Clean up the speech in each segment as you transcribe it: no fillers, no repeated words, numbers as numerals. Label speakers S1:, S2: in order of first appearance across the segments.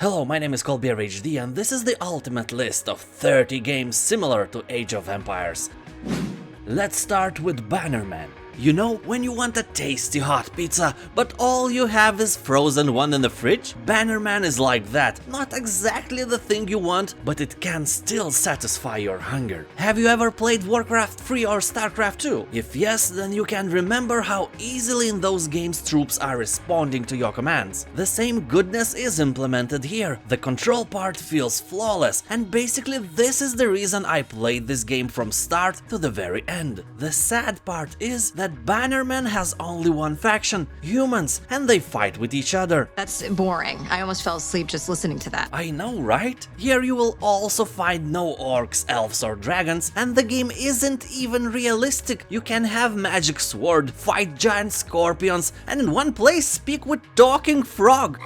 S1: Hello, my name is HD and this is the ultimate list of 30 games similar to Age of Empires. Let's start with Bannerman. You know, when you want a tasty hot pizza, but all you have is frozen one in the fridge? Bannerman is like that. Not exactly the thing you want, but it can still satisfy your hunger. Have you ever played Warcraft 3 or Starcraft 2? If yes, then you can remember how easily in those games troops are responding to your commands. The same goodness is implemented here. The control part feels flawless, and basically this is the reason I played this game from start to the very end. The sad part is that Bannerman has only one faction, humans, and they fight with each other.
S2: That's boring. I almost fell asleep just listening to that.
S1: I know, right? Here you will also find no orcs, elves or dragons, and the game isn't even realistic. You can have magic sword, fight giant scorpions, and in one place speak with talking frog.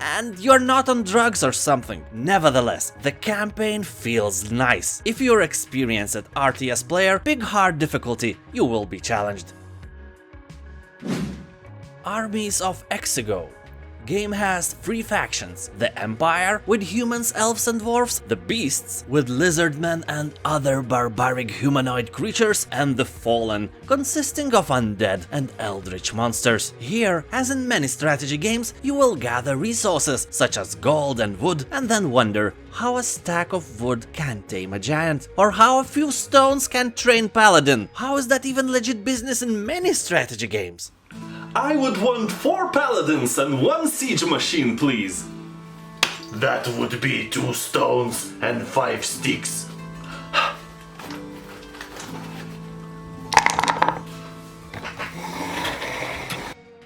S1: And you're not on drugs or something. Nevertheless, the campaign feels nice. If you're experienced RTS player, pick hard difficulty, you will be challenged. Armies of Exigo. Game has 3 factions: the Empire with humans, elves and dwarves, the Beasts with lizardmen and other barbaric humanoid creatures, and the Fallen, consisting of undead and eldritch monsters. Here, as in many strategy games, you will gather resources such as gold and wood and then wonder how a stack of wood can tame a giant, or how a few stones can train paladin. How is that even legit business in many strategy games?
S3: I would want 4 paladins and 1 siege machine, please. That would be 2 stones and 5 sticks.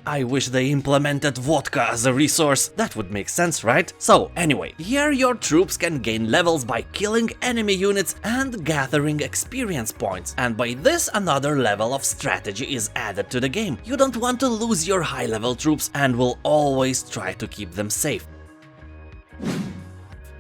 S1: I wish they implemented vodka as a resource. That would make sense, right? So, anyway, here your troops can gain levels by killing enemy units and gathering experience points. And by this, another level of strategy is added to the game. You don't want to lose your high-level troops and will always try to keep them safe.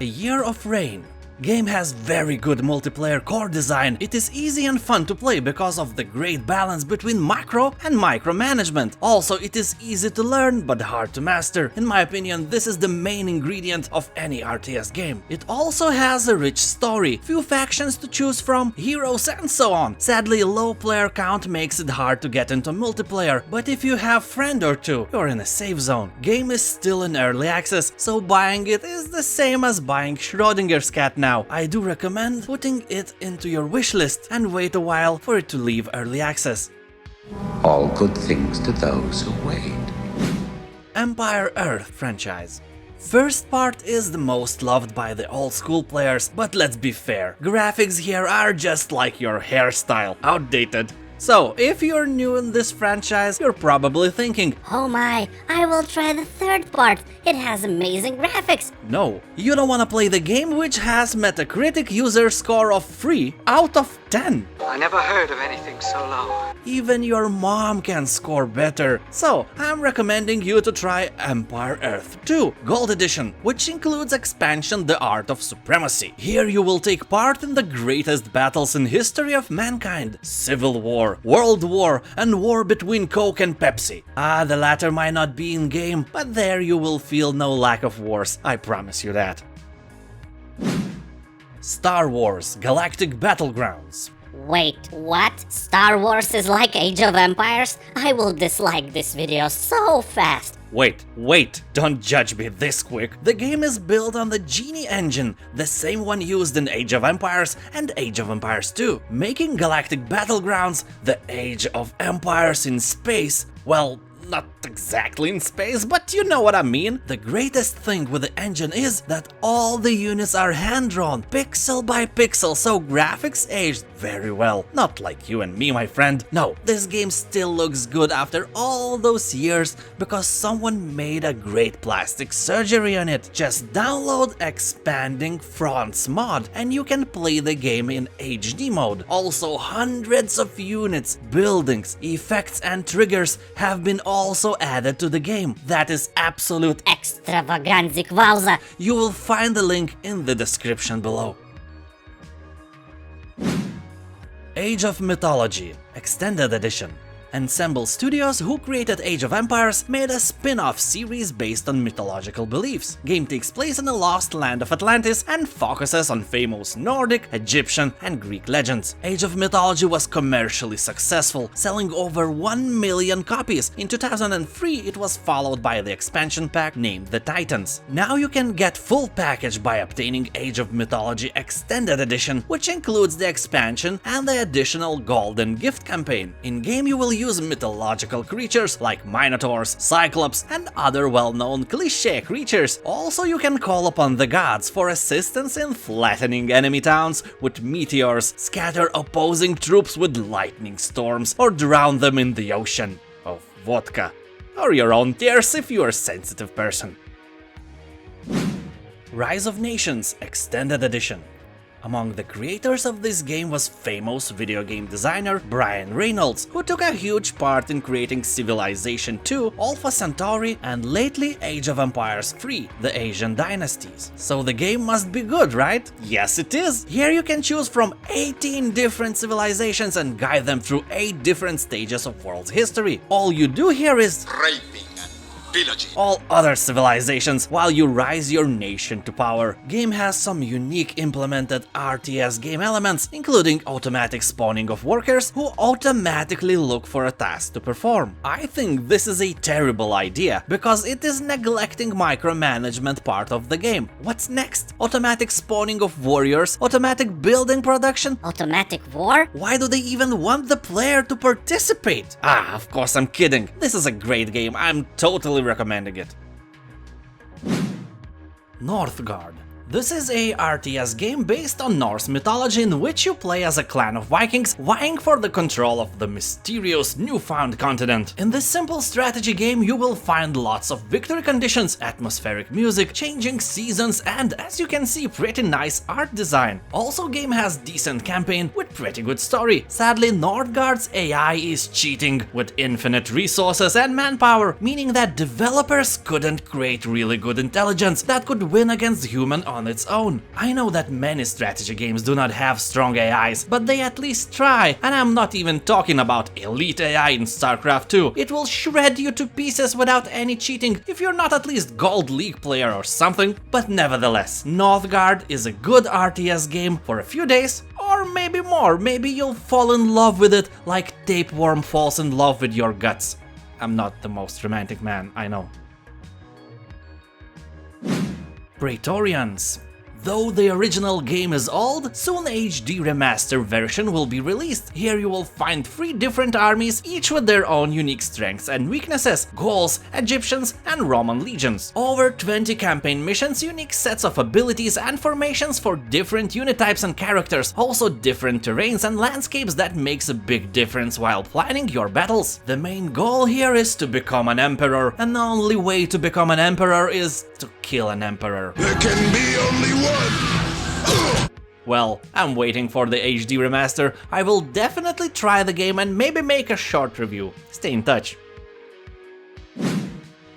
S1: A Year of Rain. Game has very good multiplayer core design. It is easy and fun to play because of the great balance between macro and micromanagement. Also, it is easy to learn but hard to master. In my opinion, this is the main ingredient of any RTS game. It also has a rich story, few factions to choose from, heroes and so on. Sadly, low player count makes it hard to get into multiplayer, but if you have friend or two, you're in a safe zone. Game is still in early access, so buying it is the same as buying Schrodinger's cat now. I do recommend putting it into your wishlist and wait a while for it to leave early access.
S4: All good things to those who wait.
S1: Empire Earth franchise. First part is the most loved by the old school players, but let's be fair, graphics here are just like your hairstyle, outdated. So, if you're new in this franchise, you're probably thinking,
S5: oh my, I will try the third part, it has amazing graphics.
S1: No, you don't want to play the game which has Metacritic user score of 3 out of 10.
S6: I never heard of anything so low.
S1: Even your mom can score better. So, I'm recommending you to try Empire Earth 2 Gold Edition, which includes expansion The Art of Supremacy. Here you will take part in the greatest battles in history of mankind: Civil War, World War, and war between Coke and Pepsi. The latter might not be in game, but there you will feel no lack of wars, I promise you that. Star Wars Galactic Battlegrounds.
S5: Wait, what? Star Wars is like Age of Empires? I will dislike this video so fast.
S1: Wait, don't judge me this quick. The game is built on the Genie engine, the same one used in Age of Empires and Age of Empires 2, making Galactic Battlegrounds the Age of Empires in space. Well, not exactly in space, but you know what I mean. The greatest thing with the engine is that all the units are hand-drawn, pixel by pixel, so graphics aged very well. Not like you and me, my friend. No, this game still looks good after all those years because someone made a great plastic surgery on it. Just download Expanding Fronts mod and you can play the game in HD mode. Also, hundreds of units, buildings, effects and triggers have been also added to the game. That is absolute
S5: extravaganza wowza.
S1: You will find the link in the description below. Age of Mythology Extended Edition. Ensemble Studios, who created Age of Empires, made a spin-off series based on mythological beliefs. Game takes place in the lost land of Atlantis and focuses on famous Nordic, Egyptian, and Greek legends. Age of Mythology was commercially successful, selling over 1 million copies. In 2003, it was followed by the expansion pack named The Titans. Now you can get full package by obtaining Age of Mythology Extended Edition, which includes the expansion and the additional Golden Gift campaign. In-game you will use mythological creatures like Minotaurs, Cyclops, and other well-known cliché creatures. Also, you can call upon the gods for assistance in flattening enemy towns with meteors, scatter opposing troops with lightning storms, or drown them in the ocean of vodka. Or your own tears if you're a sensitive person. Rise of Nations Extended Edition. Among the creators of this game was famous video game designer Brian Reynolds, who took a huge part in creating Civilization II, Alpha Centauri, and lately Age of Empires III, the Asian Dynasties. So the game must be good, right? Yes, it is! Here you can choose from 18 different civilizations and guide them through 8 different stages of world history. All you do here is
S7: raping and pillaging
S1: all other civilizations while you rise your nation to power. Game has some unique implemented RTS game elements, including automatic spawning of workers who automatically look for a task to perform. I think this is a terrible idea, because it is neglecting micromanagement part of the game. What's next? Automatic spawning of warriors? Automatic building production?
S5: Automatic war?
S1: Why do they even want the player to participate? Ah, of course I'm kidding. This is a great game, I'm totally recommending it. Northgard. This is a RTS game based on Norse mythology in which you play as a clan of Vikings vying for the control of the mysterious newfound continent. In this simple strategy game you will find lots of victory conditions, atmospheric music, changing seasons, and as you can see, pretty nice art design. Also, game has decent campaign with pretty good story. Sadly, Northgard's AI is cheating with infinite resources and manpower, meaning that developers couldn't create really good intelligence that could win against human on its own. I know that many strategy games do not have strong AIs, but they at least try, and I'm not even talking about elite AI in Starcraft 2. It will shred you to pieces without any cheating if you're not at least Gold League player or something. But nevertheless, Northgard is a good RTS game for a few days, or maybe more. Maybe you'll fall in love with it like tapeworm falls in love with your guts. I'm not the most romantic man, I know. Praetorians. Though the original game is old, soon HD remaster version will be released. Here you will find 3 different armies, each with their own unique strengths and weaknesses: Gauls, Egyptians, and Roman legions. Over 20 campaign missions, unique sets of abilities and formations for different unit types and characters, also different terrains and landscapes that makes a big difference while planning your battles. The main goal here is to become an emperor, and the only way to become an emperor is to kill an emperor.
S7: There can be only one.
S1: Well, I'm waiting for the HD remaster. I will definitely try the game and maybe make a short review. Stay in touch.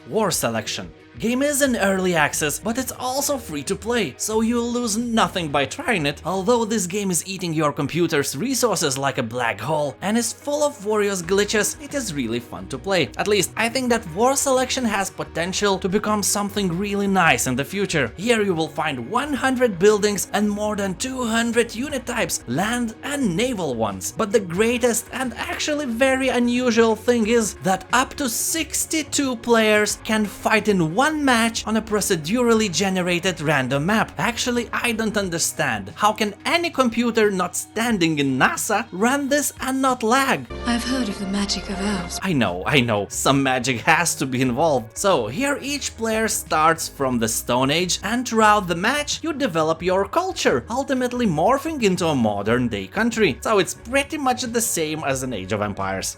S1: War Selection. Game is in early access, but it's also free to play, so you'll lose nothing by trying it. Although this game is eating your computer's resources like a black hole and is full of various glitches, it is really fun to play. At least, I think that War Selection has potential to become something really nice in the future. Here you will find 100 buildings and more than 200 unit types, land and naval ones. But the greatest and actually very unusual thing is that up to 62 players can fight in one match on a procedurally generated random map. Actually, I don't understand. How can any computer not standing in NASA run this and not lag?
S2: I've heard of the magic of elves.
S1: I know, some magic has to be involved. So here each player starts from the Stone Age, and throughout the match you develop your culture, ultimately morphing into a modern day country. So it's pretty much the same as an Age of Empires.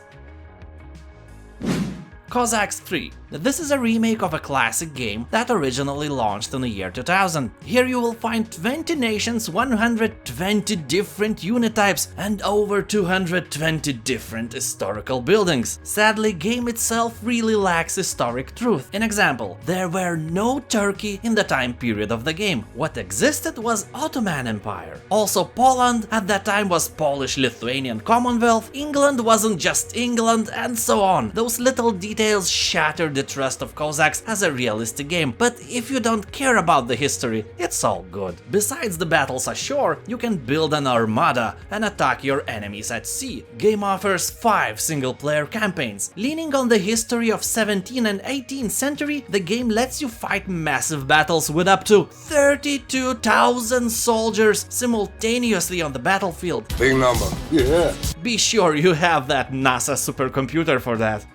S1: Cossacks 3. This is a remake of a classic game that originally launched in the year 2000. Here you will find 20 nations, 120 different unit types, and over 220 different historical buildings. Sadly, game itself really lacks historic truth. An example, there were no Turkey in the time period of the game. What existed was Ottoman Empire. Also, Poland at that time was Polish-Lithuanian Commonwealth, England wasn't just England, and so on. Those little details shattered the trust of Cossacks as a realistic game, but if you don't care about the history, it's all good. Besides the battles ashore, you can build an armada and attack your enemies at sea. Game offers 5 single-player campaigns. Leaning on the history of 17th and 18th century, the game lets you fight massive battles with up to 32,000 soldiers simultaneously on the battlefield.
S7: Big number. Yeah.
S1: Be sure you have that NASA supercomputer for that.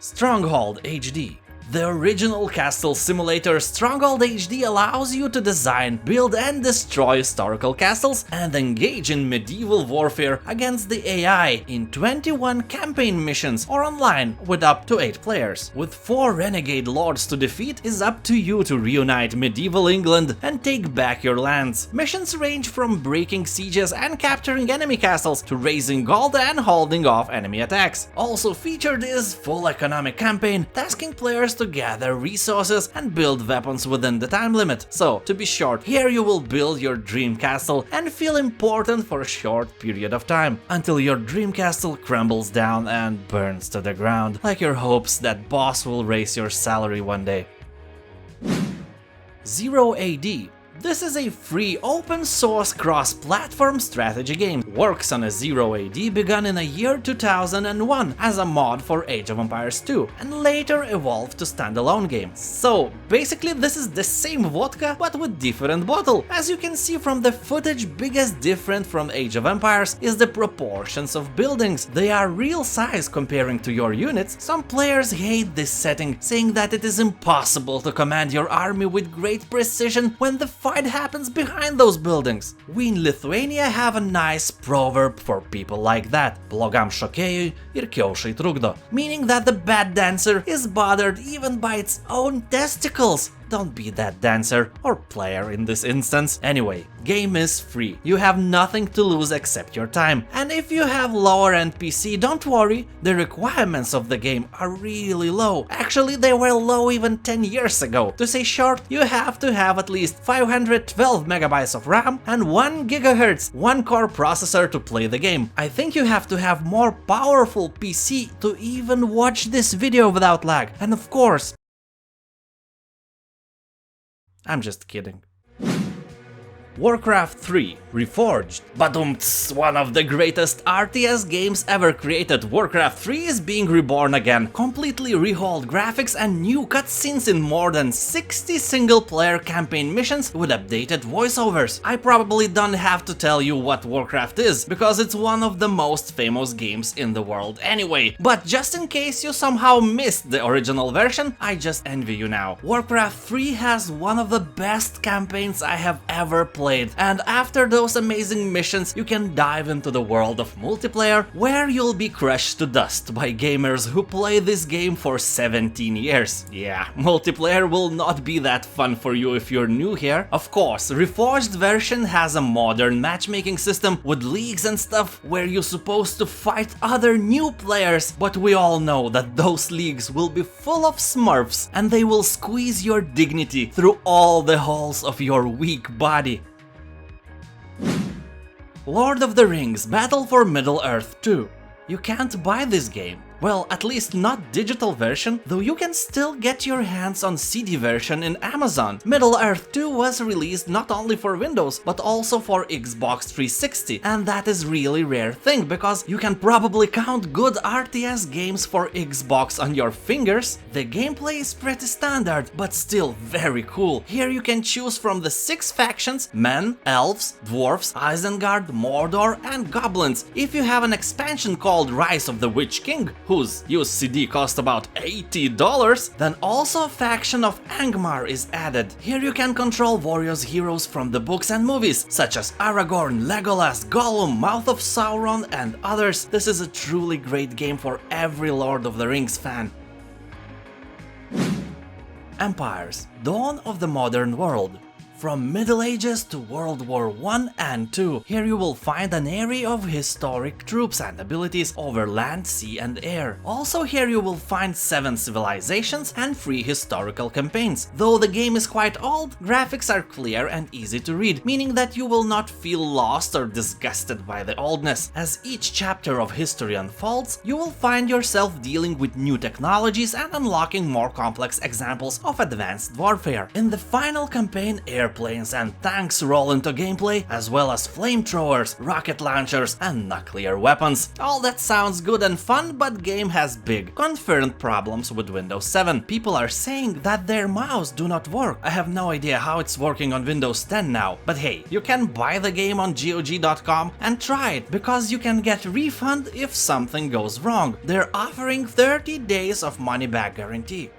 S1: Stronghold HD. The original castle simulator Stronghold HD allows you to design, build and destroy historical castles and engage in medieval warfare against the AI in 21 campaign missions or online with up to 8 players. With 4 renegade lords to defeat, it's up to you to reunite medieval England and take back your lands. Missions range from breaking sieges and capturing enemy castles to raising gold and holding off enemy attacks. Also featured is full economic campaign, tasking players to gather resources and build weapons within the time limit. So, to be short, here you will build your dream castle and feel important for a short period of time, until your dream castle crumbles down and burns to the ground, like your hopes that boss will raise your salary one day. Zero AD. This is a free open-source cross-platform strategy game. Works on a Zero AD began in the year 2001 as a mod for Age of Empires 2 and later evolved to standalone game. So basically this is the same vodka but with different bottle. As you can see from the footage, biggest difference from Age of Empires is the proportions of buildings. They are real size comparing to your units. Some players hate this setting, saying that it is impossible to command your army with great precision when the fight happens behind those buildings. We in Lithuania have a nice proverb for people like that. Blogam šokėjui ir kiaušai trukdo. Meaning that the bad dancer is bothered even by its own testicles. Don't be that dancer or player in this instance. Anyway, game is free. You have nothing to lose except your time. And if you have lower end PC, don't worry, the requirements of the game are really low. Actually, they were low even 10 years ago. To say short, you have to have at least 512 megabytes of RAM and 1 GHz 1-core processor to play the game. I think you have to have more powerful PC to even watch this video without lag. And of course, I'm just kidding. Warcraft 3 Reforged. Badumts, one of the greatest RTS games ever created, Warcraft 3 is being reborn again. Completely rehauled graphics and new cutscenes in more than 60 single-player campaign missions with updated voiceovers. I probably don't have to tell you what Warcraft is, because it's one of the most famous games in the world anyway. But just in case you somehow missed the original version, I just envy you now. Warcraft 3 has one of the best campaigns I have ever played. And after those amazing missions, you can dive into the world of multiplayer, where you'll be crushed to dust by gamers who play this game for 17 years. Yeah, multiplayer will not be that fun for you if you're new here. Of course, Reforged version has a modern matchmaking system with leagues and stuff where you're supposed to fight other new players, but we all know that those leagues will be full of smurfs and they will squeeze your dignity through all the holes of your weak body. Lord of the Rings Battle for Middle-earth 2. You can't buy this game. Well, at least not digital version, though you can still get your hands on CD version in Amazon. Middle-earth 2 was released not only for Windows, but also for Xbox 360, and that is really rare thing, because you can probably count good RTS games for Xbox on your fingers. The gameplay is pretty standard, but still very cool. Here you can choose from the 6 factions: men, elves, dwarfs, Isengard, Mordor and goblins. If you have an expansion called Rise of the Witch King, who whose used CD cost about $80, then also a faction of Angmar is added. Here you can control warriors heroes from the books and movies, such as Aragorn, Legolas, Gollum, Mouth of Sauron and others. This is a truly great game for every Lord of the Rings fan. Empires, Dawn of the Modern World. From Middle Ages to World War I and II, here you will find an array of historic troops and abilities over land, sea and air. Also here you will find 7 civilizations and 3 historical campaigns. Though the game is quite old, graphics are clear and easy to read, meaning that you will not feel lost or disgusted by the oldness. As each chapter of history unfolds, you will find yourself dealing with new technologies and unlocking more complex examples of advanced warfare. In the final campaign, airplanes and tanks roll into gameplay, as well as flamethrowers, rocket launchers and nuclear weapons. All that sounds good and fun, but game has big, confirmed problems with Windows 7. People are saying that their mouse do not work. I have no idea how it's working on Windows 10 now, but hey, you can buy the game on GOG.com and try it, because you can get refund if something goes wrong. They're offering 30 days of money-back guarantee.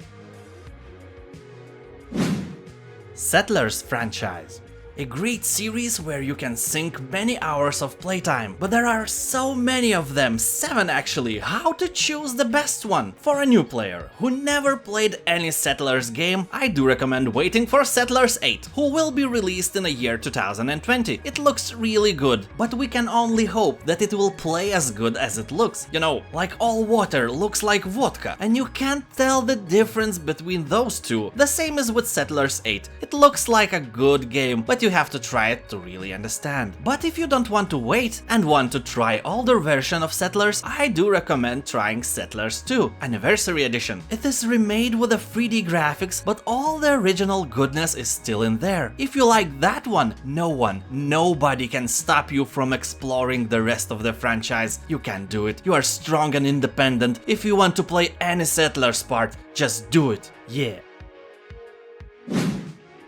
S1: Settlers Franchise. A great series where you can sink many hours of playtime, but there are so many of them, 7 actually. How to choose the best one? For a new player who never played any Settlers game, I do recommend waiting for Settlers 8, who will be released in the year 2020. It looks really good, but we can only hope that it will play as good as it looks. You know, like all water looks like vodka, and you can't tell the difference between those two. The same is with Settlers 8. It looks like a good game, but you have to try it to really understand. But if you don't want to wait and want to try older version of Settlers, I do recommend trying Settlers 2 Anniversary Edition. It is remade with a 3D graphics, but all the original goodness is still in there. If you like that one, nobody can stop you from exploring the rest of the franchise. You can do it. You are strong and independent. If you want to play any Settlers part, just do it. Yeah.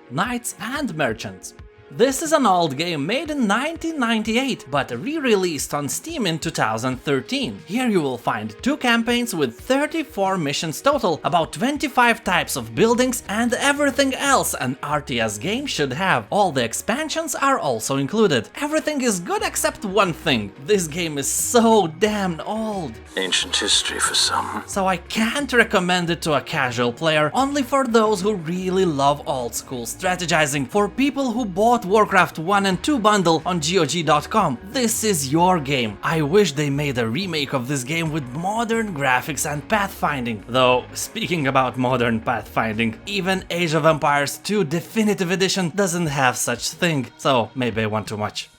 S1: Knights and Merchants. This is an old game made in 1998, but re-released on Steam in 2013. Here you will find 2 campaigns with 34 missions total, about 25 types of buildings and everything else an RTS game should have. All the expansions are also included. Everything is good except one thing: this game is so damn old.
S7: Ancient history for some.
S1: So I can't recommend it to a casual player, only for those who really love old school strategizing. For people who bought Warcraft 1 and 2 bundle on GOG.com, this is your game. I wish they made a remake of this game with modern graphics and pathfinding. Though, speaking about modern pathfinding, even Age of Empires 2 Definitive Edition doesn't have such thing, so maybe I want too much.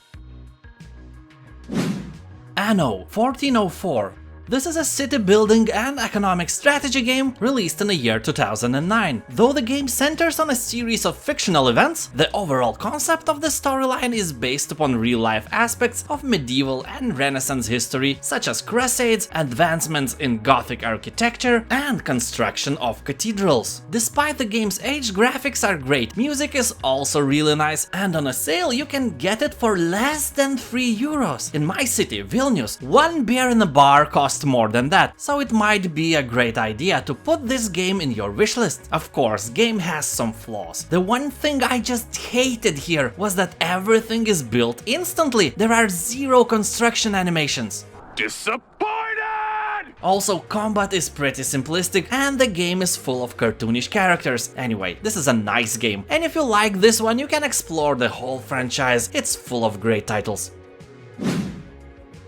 S1: Anno 1404. This is a city building and economic strategy game released in the year 2009. Though the game centers on a series of fictional events, the overall concept of the storyline is based upon real-life aspects of medieval and Renaissance history, such as crusades, advancements in Gothic architecture, and construction of cathedrals. Despite the game's age, graphics are great, music is also really nice, and on a sale you can get it for less than €3. In my city, Vilnius, 1 beer in a bar costs more than that, so it might be a great idea to put this game in your wishlist. Of course, game has some flaws. The one thing I just hated here was that everything is built instantly. There are 0 construction animations.
S3: Disappointed!
S1: Also, combat is pretty simplistic and the game is full of cartoonish characters. Anyway, this is a nice game, and if you like this one, you can explore the whole franchise. It's full of great titles.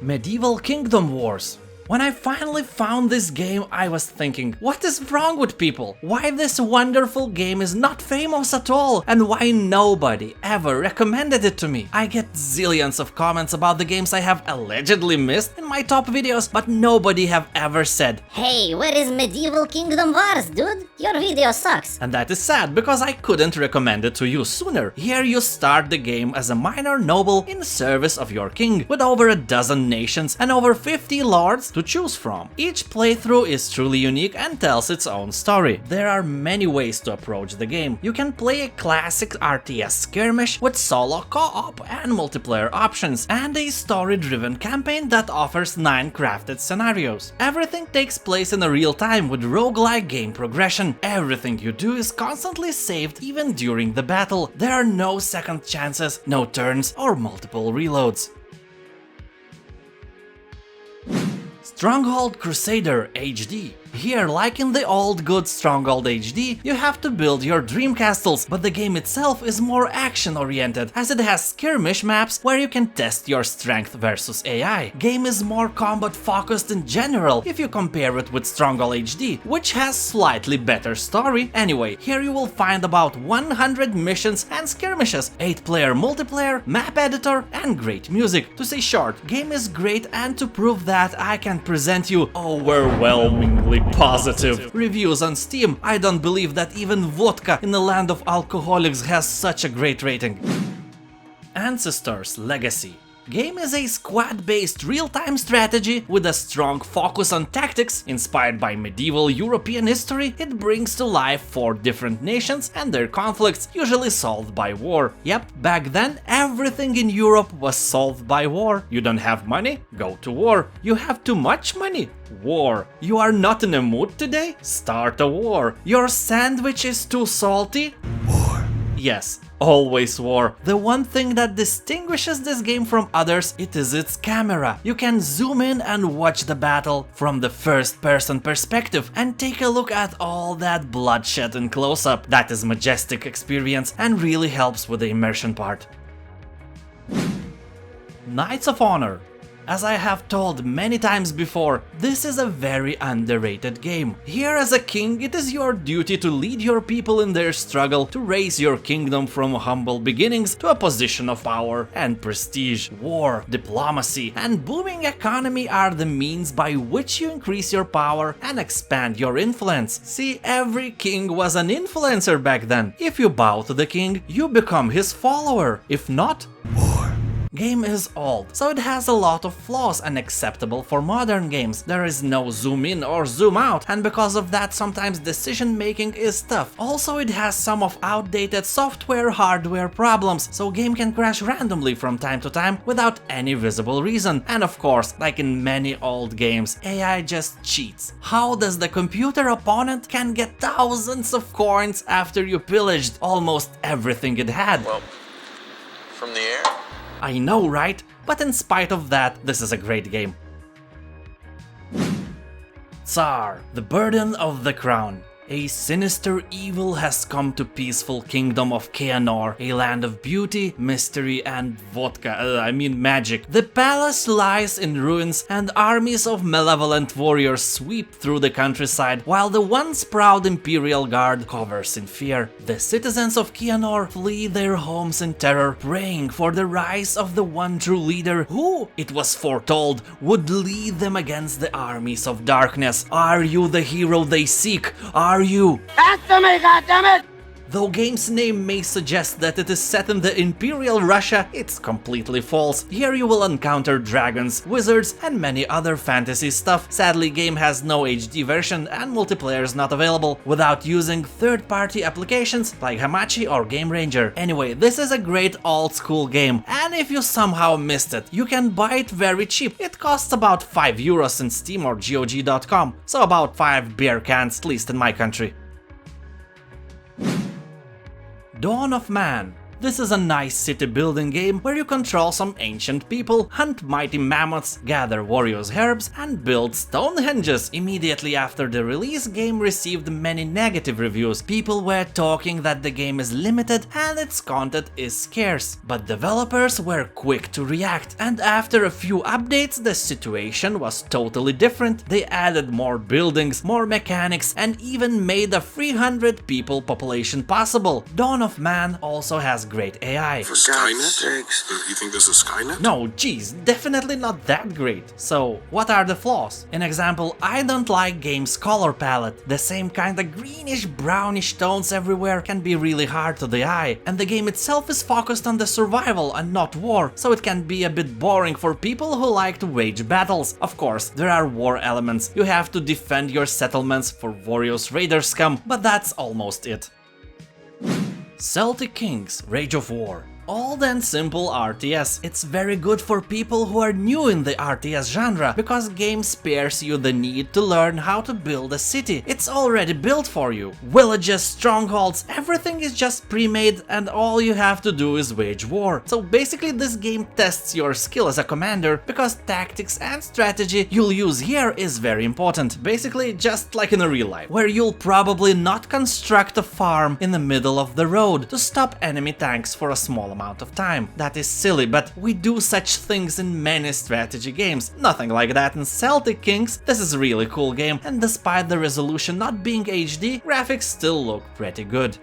S1: Medieval Kingdom Wars. When I finally found this game, I was thinking, what is wrong with people? Why this wonderful game is not famous at all? And why nobody ever recommended it to me? I get zillions of comments about the games I have allegedly missed in my top videos, but nobody have ever said,
S5: Hey, where is Medieval Kingdom Wars, dude? Your video sucks.
S1: and that is sad, because I couldn't recommend it to you sooner. Here you start the game as a minor noble in service of your king, with over a dozen nations and over 50 lords to to choose from. Each playthrough is truly unique and tells its own story. There are many ways to approach the game. You can play a classic RTS skirmish with solo co-op and multiplayer options, and a story-driven campaign that offers 9 crafted scenarios. Everything takes place in real time with roguelike game progression. Everything you do is constantly saved even during the battle. There are no second chances, no turns or multiple reloads. Stronghold Crusader HD. Here, like in the old good Stronghold HD, you have to build your dream castles, but the game itself is more action-oriented, as it has skirmish maps where you can test your strength versus AI. Game is more combat-focused in general if you compare it with Stronghold HD, which has slightly better story. Anyway, here you will find about 100 missions and skirmishes, 8-player multiplayer, map editor, and great music. To say short, game is great, and to prove that, I can present you overwhelmingly positive reviews on Steam. I don't believe that even vodka in the land of alcoholics has such a great rating. Ancestors Legacy. Game is a squad-based real-time strategy with a strong focus on tactics. Inspired by medieval European history, it brings to life 4 different nations and their conflicts, usually solved by war. Yep, back then everything in Europe was solved by war. You don't have money? Go to war. You have too much money? War. You are not in a mood today? Start a war. Your sandwich is too salty? War. Yes. Always war. The one thing that distinguishes this game from others, it is its camera. You can zoom in and watch the battle from the first-person perspective and take a look at all that bloodshed in close-up. That is majestic experience and really helps with the immersion part. Knights of Honor. As I have told many times before, this is a very underrated game. Here as a king, it is your duty to lead your people in their struggle to raise your kingdom from humble beginnings to a position of power and prestige. War, diplomacy, and booming economy are the means by which you increase your power and expand your influence. See, every king was an influencer back then. If you bow to the king, you become his follower. If not, war. Game is old, so it has a lot of flaws and acceptable for modern games. There is no zoom in or zoom out, and because of that sometimes decision making is tough. Also, it has some of outdated software hardware problems, so game can crash randomly from time to time without any visible reason. And of course, like in many old games, AI just cheats. How does the computer opponent can get thousands of coins after you pillaged almost everything it had?
S7: Well, from the air?
S1: I know, right? But in spite of that, this is a great game. Tzar, the burden of the crown. A sinister evil has come to peaceful kingdom of Keanor, a land of beauty, mystery, and magic. The palace lies in ruins, and armies of malevolent warriors sweep through the countryside, while the once proud Imperial Guard covers in fear. The citizens of Keanor flee their homes in terror, praying for the rise of the one true leader who, it was foretold, would lead them against the armies of darkness. Are you the hero they seek? Are you?
S8: Answer me, goddammit!
S1: Though game's name may suggest that it is set in the Imperial Russia, it's completely false. Here you will encounter dragons, wizards, and many other fantasy stuff. Sadly, game has no HD version and multiplayer is not available without using third-party applications like Hamachi or Game Ranger. Anyway, this is a great old-school game, and if you somehow missed it, you can buy it very cheap. It costs about €5 in Steam or GOG.com, so about 5 beer cans, at least in my country. Dawn of Man. This is a nice city building game where you control some ancient people, hunt mighty mammoths, gather warriors' herbs, and build Stonehenges. Immediately after the release, game received many negative reviews. People were talking that the game is limited and its content is scarce. But developers were quick to react, and after a few updates, the situation was totally different. They added more buildings, more mechanics, and even made a 300 people population possible. Dawn of Man also has great AI.
S8: For Skynet? You think this is Skynet?
S1: No, geez, definitely not that great. So, what are the flaws? In example, I don't like game's color palette. The same kinda greenish brownish tones everywhere can be really hard to the eye, and the game itself is focused on the survival and not war, so it can be a bit boring for people who like to wage battles. Of course, there are war elements, you have to defend your settlements for various raider scum, but that's almost it. Celtic Kings, Rage of War. Old and simple RTS. It's very good for people who are new in the RTS genre, because game spares you the need to learn how to build a city. It's already built for you. Villages, strongholds, everything is just pre-made and all you have to do is wage war. So basically this game tests your skill as a commander, because tactics and strategy you'll use here is very important. Basically just like in a real life, where you'll probably not construct a farm in the middle of the road to stop enemy tanks for a small amount of time. That is silly, but we do such things in many strategy games. Nothing like that in Celtic Kings. This is a really cool game, and despite the resolution not being HD, graphics still look pretty good.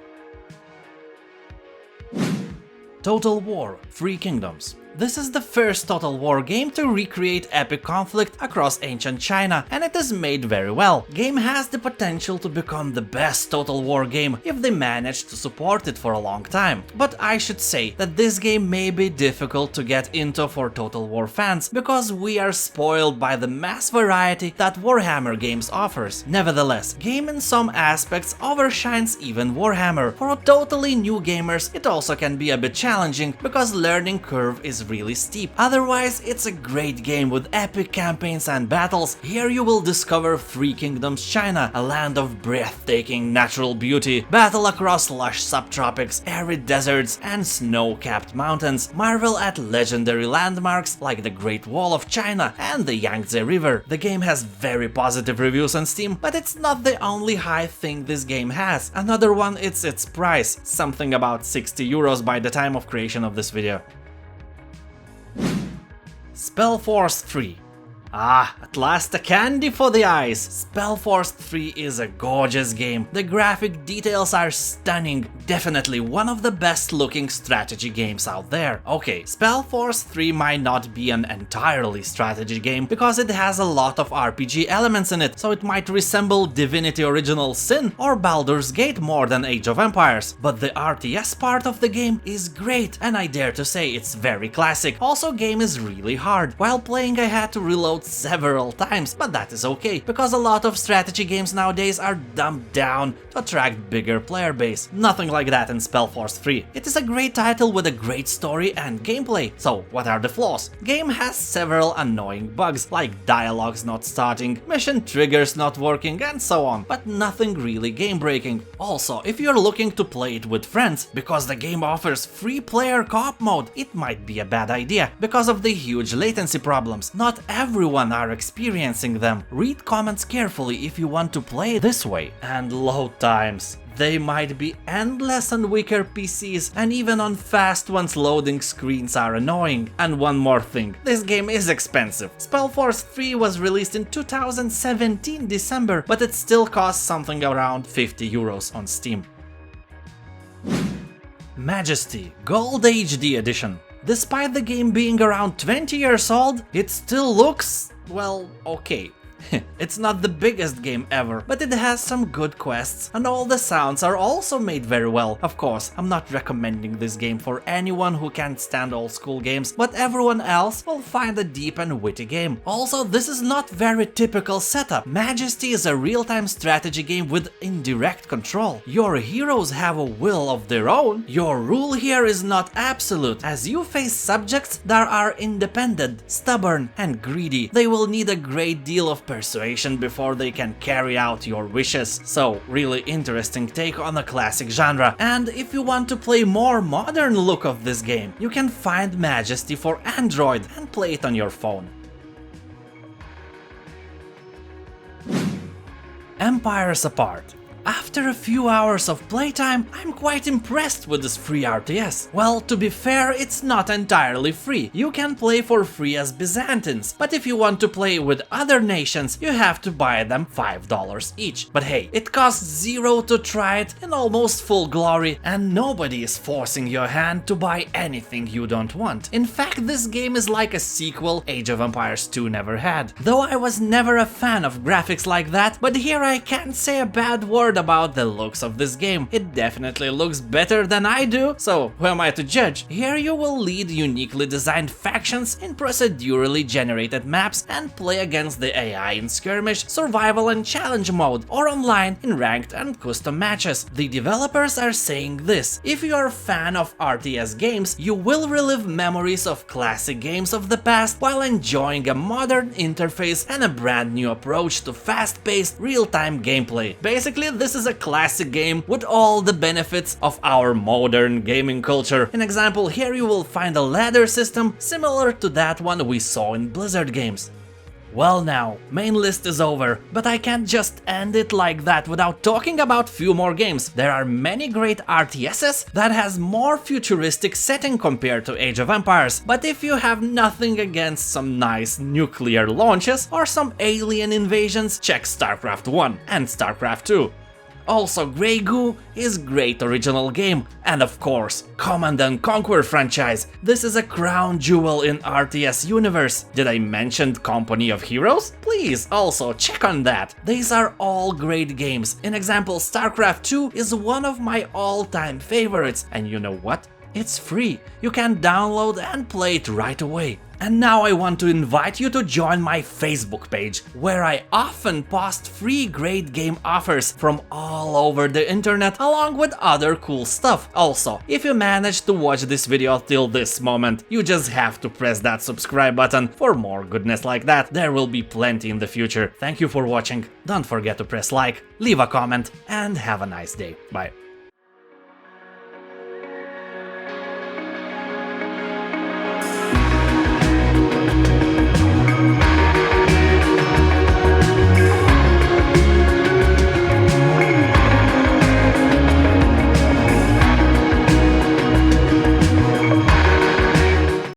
S1: Total War: Three Kingdoms. This is the first Total War game to recreate epic conflict across ancient China, and it is made very well. Game has the potential to become the best Total War game if they manage to support it for a long time. But I should say that this game may be difficult to get into for Total War fans, because we are spoiled by the mass variety that Warhammer games offers. Nevertheless, game in some aspects overshines even Warhammer. For totally new gamers, it also can be a bit challenging, because learning curve is really steep. Otherwise, it's a great game with epic campaigns and battles. Here you will discover Three Kingdoms China, a land of breathtaking natural beauty, battle across lush subtropics, arid deserts and snow-capped mountains, marvel at legendary landmarks like the Great Wall of China and the Yangtze River. The game has very positive reviews on Steam, but it's not the only high thing this game has. Another one is its price, something about 60 euros by the time of creation of this video. Spellforce 3. Ah, at last a candy for the eyes! Spellforce 3 is a gorgeous game. The graphic details are stunning, definitely one of the best looking strategy games out there. Okay, Spellforce 3 might not be an entirely strategy game, because it has a lot of RPG elements in it, so it might resemble Divinity Original Sin or Baldur's Gate more than Age of Empires. But the RTS part of the game is great, and I dare to say it's very classic. Also, game is really hard. While playing I had to reload several times, but that is okay, because a lot of strategy games nowadays are dumbed down to attract bigger player base. Nothing like that in Spellforce 3. It is a great title with a great story and gameplay. So what are the flaws? Game has several annoying bugs, like dialogues not starting, mission triggers not working and so on, but nothing really game breaking. Also, if you're looking to play it with friends, because the game offers free player co-op mode, it might be a bad idea, because of the huge latency problems. Not everyone are experiencing them. Read comments carefully if you want to play this way. And load times. They might be endless on weaker PCs, and even on fast ones loading screens are annoying. And one more thing, this game is expensive. Spellforce 3 was released in 2017 December, but it still costs something around 50 euros on Steam. Majesty Gold HD Edition. Despite the game being around 20 years old, it still looks, well, okay. It's not the biggest game ever, but it has some good quests, and all the sounds are also made very well. Of course, I'm not recommending this game for anyone who can't stand old school games, but everyone else will find a deep and witty game. Also, this is not very typical setup. Majesty is a real-time strategy game with indirect control. Your heroes have a will of their own. Your rule here is not absolute, as you face subjects that are independent, stubborn and greedy. They will need a great deal of persuasion before they can carry out your wishes. So, really interesting take on a classic genre. And if you want to play more modern look of this game, you can find Majesty for Android and play it on your phone. Empires Apart. After a few hours of playtime, I'm quite impressed with this free RTS. Well, to be fair, it's not entirely free. You can play for free as Byzantines, but if you want to play with other nations, you have to buy them $5 each. But hey, it costs zero to try it in almost full glory, and nobody is forcing your hand to buy anything you don't want. In fact, this game is like a sequel Age of Empires 2 never had. Though I was never a fan of graphics like that, but here I can't say a bad word about the looks of this game. It definitely looks better than I do, so who am I to judge? Here you will lead uniquely designed factions in procedurally generated maps and play against the AI in skirmish, survival and challenge mode, or online in ranked and custom matches. The developers are saying this: if you are a fan of RTS games, you will relive memories of classic games of the past while enjoying a modern interface and a brand new approach to fast-paced, real-time gameplay. Basically, this is a classic game with all the benefits of our modern gaming culture. An example, here you will find a ladder system similar to that one we saw in Blizzard games. Well now, main list is over, but I can't just end it like that without talking about few more games. There are many great RTSs that has more futuristic setting compared to Age of Empires, but if you have nothing against some nice nuclear launches or some alien invasions, check Starcraft 1 and Starcraft 2. Also, Grey Goo is great original game, and of course, Command & Conquer franchise. This is a crown jewel in RTS universe. Did I mention Company of Heroes? Please also check on that. These are all great games. An example, StarCraft 2 is one of my all-time favorites, and you know what? It's free. You can download and play it right away. And now I want to invite you to join my Facebook page, where I often post free great game offers from all over the internet, along with other cool stuff. Also, if you managed to watch this video till this moment, you just have to press that subscribe button for more goodness like that. There will be plenty in the future. Thank you for watching. Don't forget to press like, leave a comment, and have a nice day. Bye.